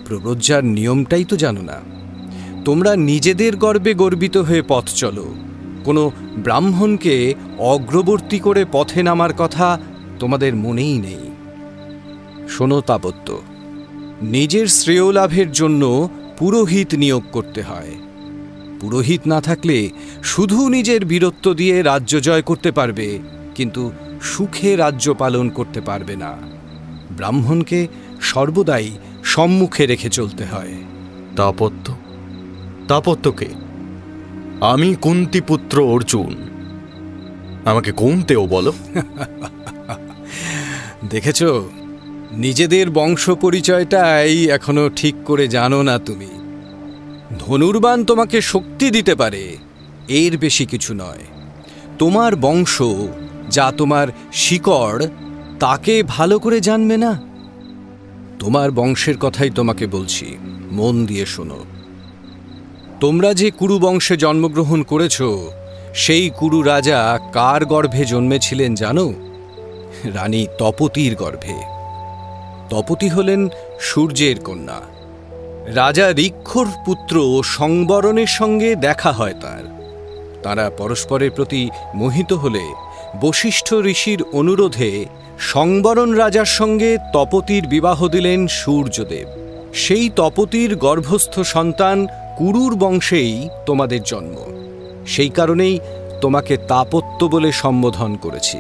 প্রব্রজ্জার নিয়মটাই তো জানো না। তোমরা নিজেদের গর্বে গর্বিত হয়ে পথ চলো, কোনো ব্রাহ্মণকে অগ্রবর্তী করে পথে নামার কথা তোমাদের মনেই নেই। শোনো তাপত্য, নিজের শ্রেয় লাভের জন্য পুরোহিত নিয়োগ করতে হয়। পুরোহিত না থাকলে শুধু নিজের বীরত্ব দিয়ে রাজ্য জয় করতে পারবে, কিন্তু সুখে রাজ্য পালন করতে পারবে না। ব্রাহ্মণকে সর্বদাই সম্মুখে রেখে চলতে হয়। তাপত্য? তাপত্যকে? আমি কুন্তিপুত্র অর্জুন, আমাকে কৌন্তেয় বলো। দেখেছ, নিজেদের বংশ পরিচয়টাই এখনো ঠিক করে জানো না তুমি। ধনুর্বাণ তোমাকে শক্তি দিতে পারে, এর বেশি কিছু নয়। তোমার বংশ, যা তোমার শিকড়, তাকে ভালো করে জানবে না। তোমার বংশের কথাই তোমাকে বলছি, মন দিয়ে শোনো। তোমরা যে কুরু বংশে জন্মগ্রহণ করেছ, সেই কুরু রাজা কার গর্ভে জন্মেছিলেন জানো? রানী তপতির গর্ভে। তপতি হলেন সূর্যের কন্যা। রাজা ঋক্ষর পুত্র সংবরণের সঙ্গে দেখা হয় তার। তারা পরস্পরের প্রতি মোহিত হলে বশিষ্ঠ ঋষির অনুরোধে সংবরণ রাজার সঙ্গে তপতির বিবাহ দিলেন সূর্যদেব। সেই তপতির গর্ভস্থ সন্তান কুরুর বংশেই তোমাদের জন্ম। সেই কারণেই তোমাকে তাপত্য বলে সম্বোধন করেছি।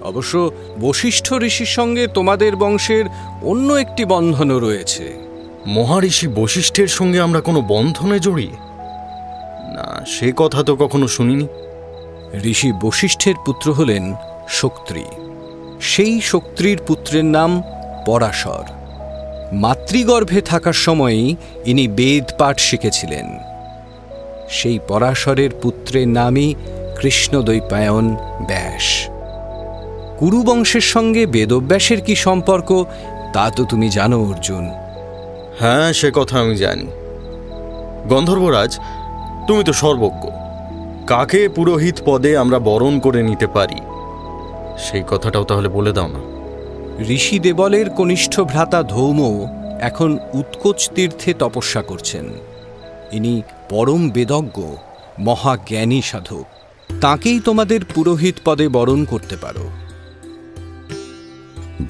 অবশ্য বশিষ্ঠ ঋষির সঙ্গে তোমাদের বংশের অন্য একটি বন্ধনও রয়েছে। মহারিষি বশিষ্ঠের সঙ্গে আমরা কোনো বন্ধনে জড়িয়ে? না, সে কথা তো কখনো শুনিনি। ঋষি বশিষ্ঠের পুত্র হলেন শক্তি। সেই শক্তির পুত্রের নাম পরাশর। মাতৃগর্ভে থাকার সময়ই ইনি বেদ পাঠ শিখেছিলেন। সেই পরাশরের পুত্রের নামই কৃষ্ণদ্বৈপায়ন ব্যাস। কুরুবংশের সঙ্গে বেদব্যাসের কি সম্পর্ক তা তো তুমি জানো অর্জুন। হ্যাঁ, সে কথা আমি জানি। গন্ধর্বরাজ, তুমি তো সর্বজ্ঞ। কাকে পুরোহিত পদে আমরা বরণ করে নিতে পারি সেই কথাটাও তাহলে বলে দাও না। ঋষি দেবলের কনিষ্ঠ ভ্রাতা ধৌম এখন উৎকোচ তীর্থে তপস্যা করছেন। ইনি পরম বেদজ্ঞ, মহাজ্ঞানী সাধক। তাঁকেই তোমাদের পুরোহিত পদে বরণ করতে পারো।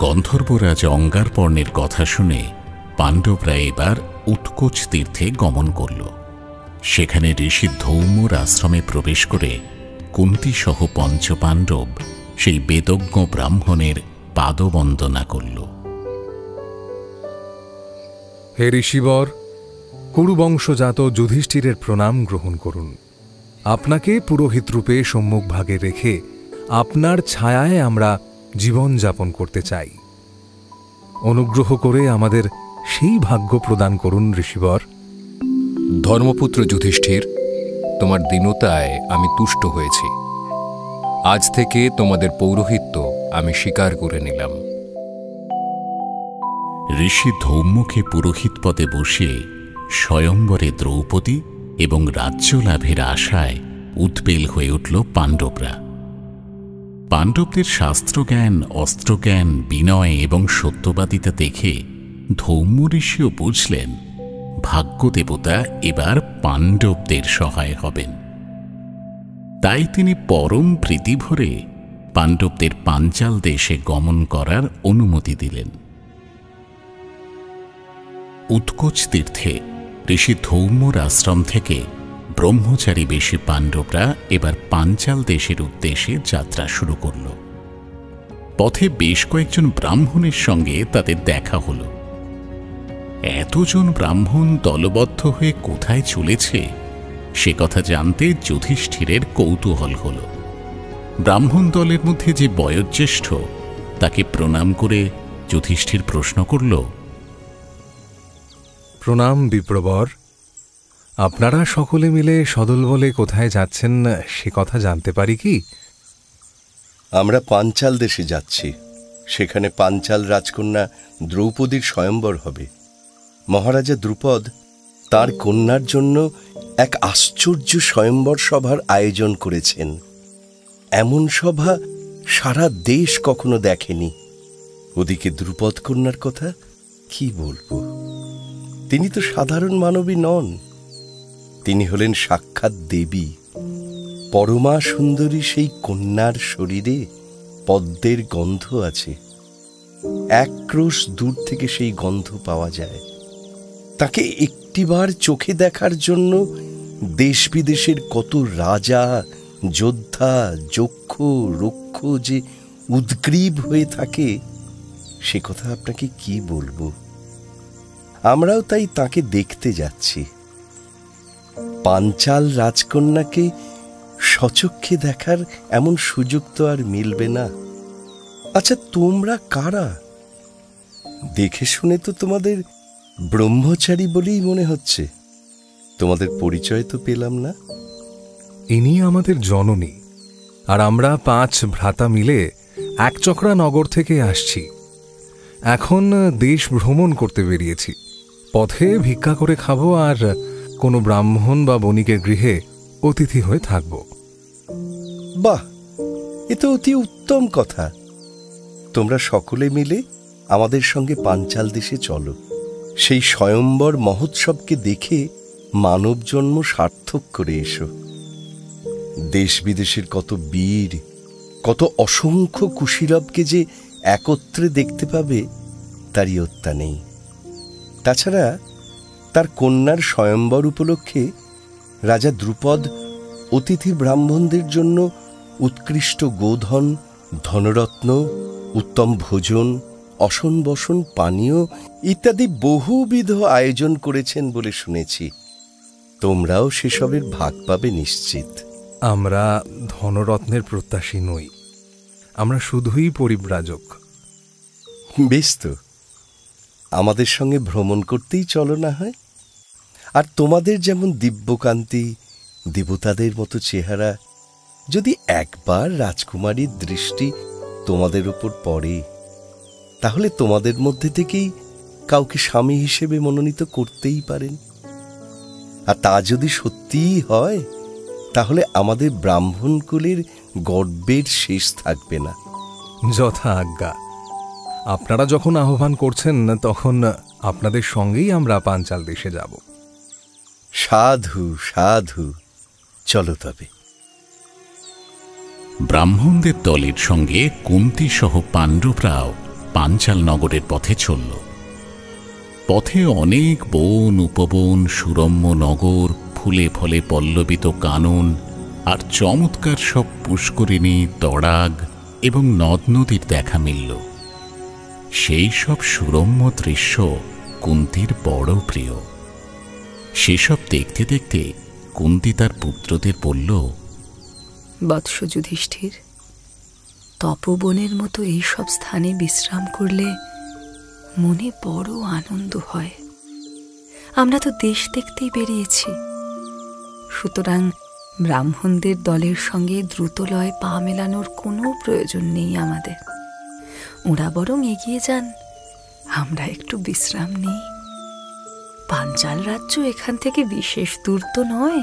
গন্ধর্বরাজ অঙ্গারপর্ণের কথা শুনে পাণ্ডবরা এবার উৎকোচ তীর্থে গমন করল। সেখানে ঋষি ধৌমর আশ্রমে প্রবেশ করে কুন্তীসহ পঞ্চপাণ্ডব সেই বেদজ্ঞ ব্রাহ্মণের পাদবন্দনা করল। হে ঋষিবর, কুরুবংশজাত যুধিষ্ঠিরের প্রণাম গ্রহণ করুন। আপনাকে পুরোহিত রূপে সম্মুখভাগে রেখে আপনার ছায়ায় আমরা জীবন যাপন করতে চাই। অনুগ্রহ করে আমাদের সেই ভাগ্য প্রদান করুন ঋষিবর। ধর্মপুত্র যুধিষ্ঠির, তোমার দীনতায় আমি তুষ্ট হয়েছি। আজ থেকে তোমাদের পৌরোহিত্য আমি স্বীকার করে নিলাম। ঋষি ধৌম্যকে পুরোহিত পদে বসিয়ে স্বয়ম্বরে দ্রৌপদী এবং রাজ্য লাভের আশায় উদ্বেল হয়ে উঠল পাণ্ডবরা। পাণ্ডবদের শাস্ত্রজ্ঞান, অস্ত্রজ্ঞান, বিনয় এবং সত্যবাদিতা দেখে ধৌম্য ঋষিও বুঝলেন ভাগ্যদেবতা এবার পাণ্ডবদের সহায় হবেন। তাই তিনি পরম প্রীতি ভরে পাণ্ডবদের পাঞ্চাল দেশে গমন করার অনুমতি দিলেন। উৎকোচ তীর্থে ঋষি ধৌম্যর আশ্রম থেকে ব্রহ্মচারী বেশি পাণ্ডবরা এবার পাঞ্চাল দেশের উদ্দেশ্যে যাত্রা শুরু করল। পথে বেশ কয়েকজন ব্রাহ্মণের সঙ্গে তাদের দেখা হল। এতজন ব্রাহ্মণ দলবদ্ধ হয়ে কোথায় চলেছে সে কথা জানতে যুধিষ্ঠিরের কৌতূহল হল। ব্রাহ্মণ দলের মধ্যে যে বয়োজ্যেষ্ঠ তাকে প্রণাম করে যুধিষ্ঠির প্রশ্ন করল, প্রণাম বিপ্রবর। আপনারা সকলে মিলে সদলবলে কোথায় যাচ্ছেন সে কথা জানতে পারি কি? আমরা পাঞ্চাল দেশে যাচ্ছি। সেখানে পাঞ্চাল রাজকন্যা দ্রৌপদীর স্বয়ম্বর হবে। মহারাজা দ্রুপদ তার কন্যার জন্য এক আশ্চর্য স্বয়ম্বর সভার আয়োজন করেছেন। এমন সভা সারা দেশ কখনো দেখেনি। ওদিকে দ্রুপদ কন্যার কথা কি বলবো? তিনি তো সাধারণ মানবী নন, তিনি হলেন সাক্ষাৎ দেবী। পরমা সুন্দরী সেই কন্যার শরীরে পদ্মের গন্ধ আছে। এক ক্রোশ দূর থেকে সেই গন্ধ পাওয়া যায়। তাকে একটিবার চোখে দেখার জন্য দেশ বিদেশের কত রাজা, যোদ্ধা, যক্ষ, রক্ষ যে উদ্গ্রীব হয়ে থাকে সে কথা আপনাকে কি বলবো। আমরাও তাই তাকে দেখতে যাচ্ছি। পাঞ্চাল রাজকন্যাকে সচক্ষে দেখার এমন সুযোগ তো আর মিলবে না। আচ্ছা, তোমরা কারা? দেখে শুনে তো তোমাদের ব্রহ্মচারী বলেই মনে হচ্ছে। তোমাদের পরিচয় তো পেলাম না। ইনি আমাদের জননী, আর আমরা 5 ভ্রাতা মিলে একচক্রা নগর থেকে আসছি। এখন দেশ ভ্রমণ করতে বেরিয়েছি। পথে ভিক্ষা করে খাবো আর কোনো ব্রাহ্মণ বা বণিকের গৃহে অতিথি হয়ে থাকব। বাহ, এ তো অতি উত্তম কথা। তোমরা সকলে মিলে আমাদের সঙ্গে পাঞ্চাল দেশে চলো। সেই স্বয়ম্বর মহোৎসবকে দেখে মানব জন্ম সার্থক করে এসো। দেশ বিদেশের কত বীর, কত অসংখ্য কুশীলবকে যে একত্রে দেখতে পাবে তারই অত্যা নেই। তাছাড়া তার কন্যার স্বয়ম্বর উপলক্ষে রাজা দ্রুপদ অতিথি ব্রাহ্মণদের জন্য উৎকৃষ্ট গোধন, ধনরত্ন, উত্তম ভোজন, অসন বসন, পানীয় ইত্যাদি বহুবিধ আয়োজন করেছেন বলে শুনেছি। তোমরাও সেসবের ভাগ পাবে নিশ্চিত। আমরা ধনরত্নের প্রত্যাশী নই, আমরা শুধুই পরিব্রাজক। বেশ তো, আমাদের সঙ্গে ভ্রমণ করতেই চলো না হয়। আর তোমাদের যেমন দিব্যকান্তি, দেবতাদের মতো চেহারা, যদি একবার রাজকুমারীর দৃষ্টি তোমাদের উপর পড়ে, তাহলে তোমাদের মধ্যে থেকেই কাউকে স্বামী হিসেবে মনোনীত করতেই পারেন। আর তা যদি সত্যিই হয়, তাহলে আমাদের ব্রাহ্মণ কুলের গর্বের শেষ থাকবে না। যথা আজ্ঞা। আপনারা যখন আহ্বান করছেন, তখন আপনাদের সঙ্গেই আমরা পাঞ্চাল দেশে যাব। সাধু সাধু, চলো তবে। ব্রাহ্মণদের দলের সঙ্গে কুন্তী সহ পাণ্ডবরাও পাঞ্চাল নগরের পথে চলল। পথে অনেক বন উপবন, সুরম্য নগর, ফুলে ফলে পল্লবিত কানন আর চমৎকার সব পুষ্করিণী, তড়াগ এবং নদ নদীর দেখা মিলল। সেই সব সুরম্য দৃশ্য কুন্তীর বড় প্রিয়। সেসব দেখতে দেখতে কুন্তী তার পুত্রদের বলল, বৎস যুধিষ্ঠির, তপবনের মতো এইসব স্থানে বিশ্রাম করলে মনে বড় আনন্দ হয়। আমরা তো দেশ দেখতেই বেরিয়েছি, সুতরাং ব্রাহ্মণদের দলের সঙ্গে দ্রুতলয়ে পা মেলানোর কোনো প্রয়োজন নেই আমাদের। ওরা বরং এগিয়ে যান, আমরা একটু বিশ্রাম নিই। পাঞ্চাল রাজ্য এখান থেকে বিশেষ দূর তো নয়,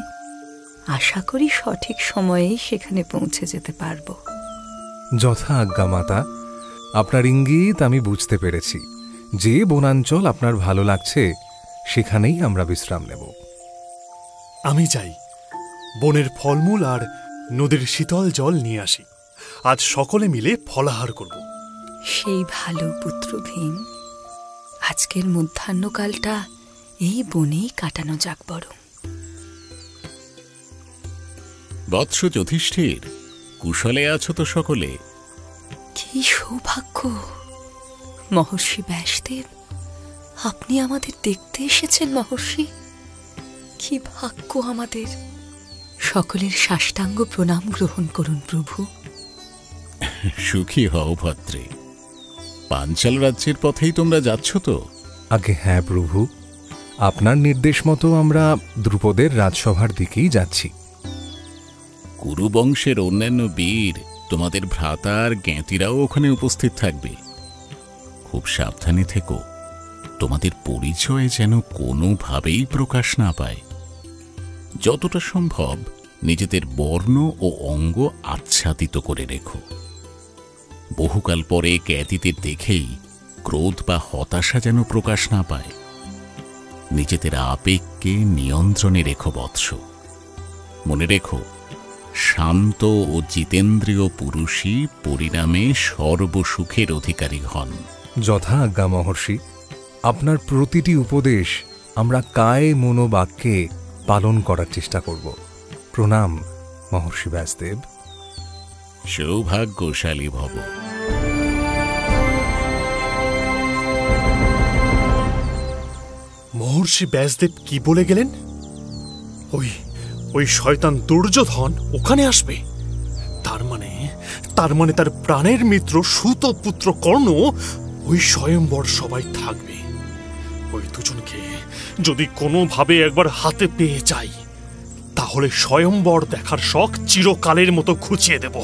আশা করি সঠিক সময়েই সেখানে পৌঁছে যেতে পারব। যথা আজ্ঞা মাতা। আপনার ইঙ্গিত আমি বুঝতে পেরেছি। যে বনাঞ্চল আপনার ভালো লাগছে, সেখানেই আমরা বিশ্রাম নেব। আমি যাই, বনের ফলমূল আর নদীর শীতল জল নিয়ে আসি। আজ সকলে মিলে ফলাহার করব। সেই ভালো পুত্র ভীম, আজকের মধ্যাহ্নকালটা এই বনেই কাটানো যাক বরং। বৎস যুধিষ্ঠির, কুশলে আছো তো সকলে? কি সৌভাগ্য মহর্ষি ব্যাসদেব, আপনি আমাদের দেখতে এসেছেন মহর্ষি। কি ভাগ্য আমাদের। সকলের সাষ্টাঙ্গ প্রণাম গ্রহণ করুন প্রভু। সুখী হও ভদ্রে। পাঞ্চাল রাজ্যের পথেই তোমরা যাচ্ছ তো? আগে হ্যাঁ প্রভু, আপনার নির্দেশ মতো আমরা দ্রুপদের রাজসভার দিকেই যাচ্ছি। কুরুবংশের অন্যান্য বীর, তোমাদের ভ্রাতার জ্ঞাতিরাও ওখানে উপস্থিত থাকবে। খুব সাবধানে থেকো, তোমাদের পরিচয় যেন কোনোভাবেই প্রকাশ না পায়। যতটা সম্ভব নিজেদের বর্ণ ও অঙ্গ আচ্ছাদিত করে রেখো। বহুকাল পরে জ্ঞাতিদের দেখেই ক্রোধ বা হতাশা যেন প্রকাশ না পায়। নিজেদের আবেগকে নিয়ন্ত্রণে রেখো বৎস। মনে রেখো, শান্ত ও জিতেন্দ্রীয় পুরুষই পরিণামে সর্বসুখের অধিকারী হন। যথা আজ্ঞা মহর্ষি। আপনার প্রতিটি উপদেশ আমরা কায়ে মনোবাক্যে পালন করার চেষ্টা করব। প্রণাম মহর্ষি ব্যাসদেব। সৌভাগ্যশালী ভব। মহর্ষি ব্যাসদেব কি বলে গেলেন? ওই শয়তান দুর্যোধন ওখানে আসবে। তার মানে তার প্রাণের মিত্র সুত পুত্র কর্ণ ওই স্বয়ম্বর সবাই থাকবে। ওই দুজনকে যদি কোনোভাবে একবার হাতে পেয়ে যাই, তাহলে স্বয়ম্বর দেখার শখ চিরকালের মতো ঘুচিয়ে দেব।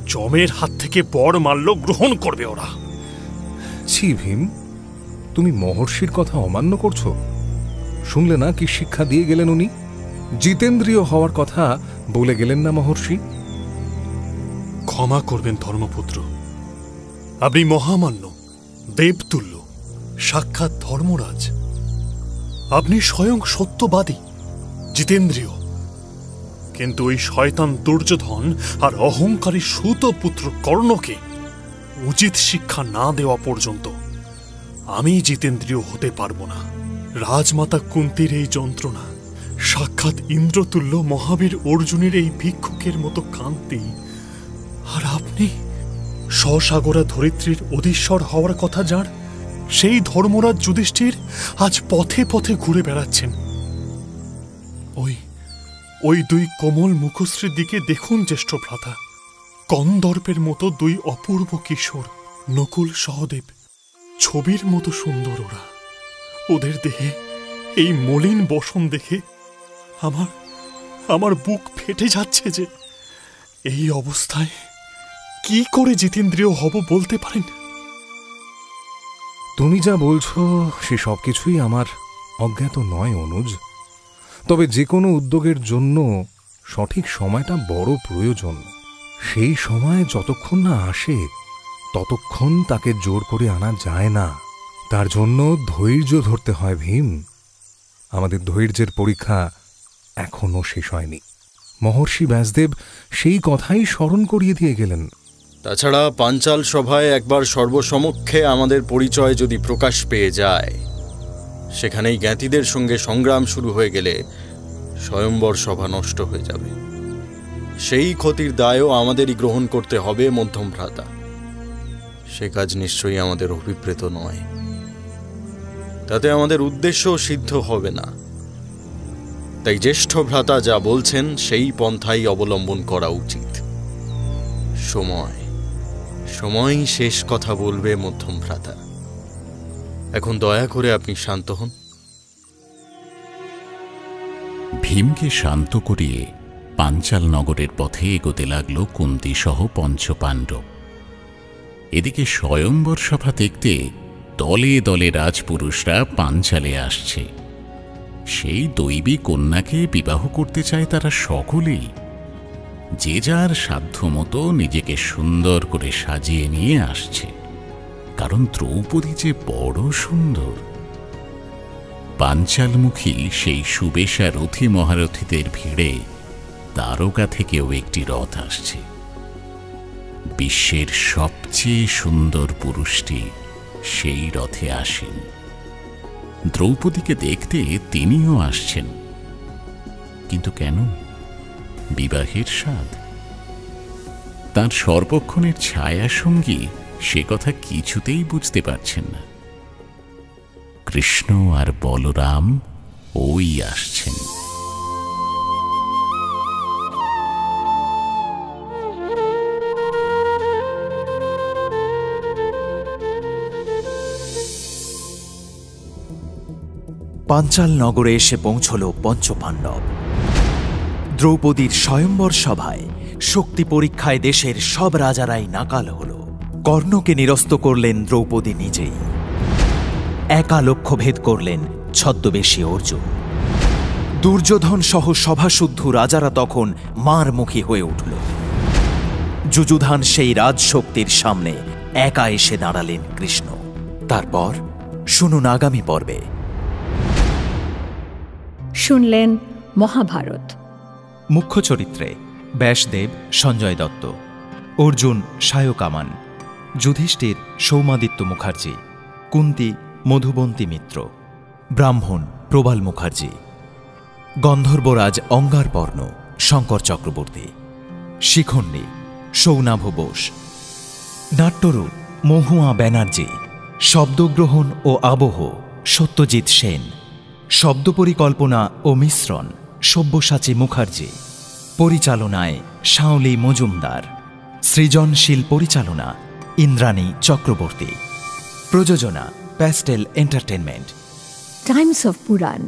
যমের হাত থেকে বর মাল্য গ্রহণ করবে ওরা। ছি ভীম, তুমি মহর্ষির কথা অমান্য করছো। শুনলে না কি শিক্ষা দিয়ে গেলেন উনি? জিতেন্দ্রীয় হওয়ার কথা বলে গেলেন না মহর্ষি? ক্ষমা করবেন ধর্মপুত্র, আপনি মহামান্য, দেবতুল্য, সাক্ষাৎ ধর্মরাজ। আপনি স্বয়ং সত্যবাদী, জিতেন্দ্রীয়। কিন্তু ওই শয়তান দুর্যোধন আর অহংকারী সুতপুত্র কর্ণকে উচিত শিক্ষা না দেওয়া পর্যন্ত আমি জিতেন্দ্রীয় হতে পারবো না। রাজমাতা কুন্তীর এই যন্ত্রণা, সাক্ষাৎ ইন্দ্রতুল্য মহাবীর অর্জুনের এই ভিক্ষুকের মতো কান্তি, আর আপনি স্বসাগরা ধরিত্রীর অধীশ্বর হওয়ার কথা যার, সেই ধর্মরাজ যুধিষ্ঠির আজ পথে পথে ঘুরে বেড়াচ্ছেন। ওই দুই কোমল মুখশ্রীর দিকে দেখুন জ্যেষ্ঠ ভ্রাতা, কন্দর্পের মতো দুই অপূর্ব কিশোর, নকুল সহদেব। ছবির মতো সুন্দর ওরা। ওদের দেহে এই মলিন বসন দেখে আমার বুক ফেটে যাচ্ছে যে এই অবস্থায় কি করে জিতেন্দ্রিয় হব বলতে পারেন? তুমি যা বলছো সে সবকিছুই আমার অজ্ঞাত নয় অনুজ। তবে যে কোনো উদ্যোগের জন্য সঠিক সময়টা বড় প্রয়োজন। সেই সময় যতক্ষণ না আসে ততক্ষণ তাকে জোর করে আনা যায় না। তার জন্য ধৈর্য ধরতে হয় ভীম। আমাদের ধৈর্যের পরীক্ষা এখনো শেষ হয়নি। মহর্ষি ব্যাসদেব সেই কথাই স্মরণ করিয়ে দিয়ে গেলেন। তাছাড়া পাঞ্চাল সভায় একবার সর্বসমক্ষে আমাদের পরিচয় যদি প্রকাশ পেয়ে যায়, সেখানেই জ্ঞাতিদের সঙ্গে সংগ্রাম শুরু হয়ে গেলে স্বয়ম্বর সভা নষ্ট হয়ে যাবে। সেই ক্ষতির দায়ও আমাদেরই গ্রহণ করতে হবে মধ্যম ভ্রাতা। সে কাজ নিশ্চয়ই আমাদের অভিপ্রেত নয়। তাতে আমাদের উদ্দেশ্য সিদ্ধ হবে না। তাই জ্যেষ্ঠ ভ্রাতা যা বলছেন সেই পন্থাই অবলম্বন করা উচিত। সময়ই শেষ কথা বলবে মধ্যম ভ্রাতা। এখন দয়া করে আপনি শান্ত হন। ভীমকে শান্ত করিয়ে পাঞ্চাল নগরের পথে এগোতে লাগল কুন্তী সহ পঞ্চপাণ্ডব। এদিকে স্বয়ম্বর সভা দেখতে দলে দলে রাজপুরুষরা পাঞ্চালে আসছে। সেই দৈবী কন্যাকে বিবাহ করতে চায় তারা সকলেই। যে যার সাধ্যমতো নিজেকে সুন্দর করে সাজিয়ে নিয়ে আসছে, কারণ দ্রৌপদী যে বড় সুন্দর। পাঞ্চালমুখী সেই সুবেশা রথী মহারথীদের ভিড়ে দ্বারকা থেকেও একটি রথ আসছে। বিশ্বের সবচেয়ে সুন্দর পুরুষটি সেই রথে আসেন। দ্রৌপদীকে দেখতে তিনিও আসছেন। কিন্তু কেন? বিবাহের স্বাদ। তাঁর সর্বক্ষণের ছায়া সঙ্গী সে কথা কিছুতেই বুঝতে পারছেন না। কৃষ্ণ আর বলরাম ওই আসছেন। পাঞ্চাল নগরে এসে পৌঁছল পঞ্চপাণ্ডব। দ্রৌপদীর স্বয়ম্বর সভায় শক্তি পরীক্ষায় দেশের সব রাজারাই নাকাল হল। কর্ণকে নিরস্ত করলেন দ্রৌপদী নিজেই। একা লক্ষ্যভেদ করলেন ছদ্মবেশী অর্জুন। দুর্যোধন সহ সভাশুদ্ধ রাজারা তখন মারমুখী হয়ে উঠল। যুযুধান সেই রাজশক্তির সামনে একা এসে দাঁড়ালেন কৃষ্ণ। তারপর শুনুন আগামী পর্বে। শুনলেন মহাভারত। মুখ্য চরিত্রে ব্যাসদেব সঞ্জয় দত্ত, অর্জুন সায়ক আমান, যুধিষ্ঠির সৌমাদিত্য মুখার্জি, কুন্তী মধুবন্তী মিত্র, ব্রাহ্মণ প্রবাল মুখার্জি, গন্ধর্বরাজ অঙ্গারপর্ণ শঙ্কর চক্রবর্তী, শিখণ্ডী সৌনাভ বোস, নাট্যরূপ মহুয়া ব্যানার্জি, শব্দগ্রহণ ও আবহ সত্যজিৎ সেন, শব্দ পরিকল্পনা ও মিশ্রণ সব্যসাচী মুখার্জি, পরিচালনায় শাওলি মজুমদার, সৃজনশীল পরিচালনা ইন্দ্রাণী চক্রবর্তী, প্রযোজনা প্যাস্টেল এন্টারটেনমেন্ট। টাইমস অফ পুরাণ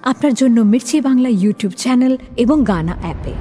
আপনার জন্য মির্চি বাংলা ইউটিউব চ্যানেল এবং গানা অ্যাপে।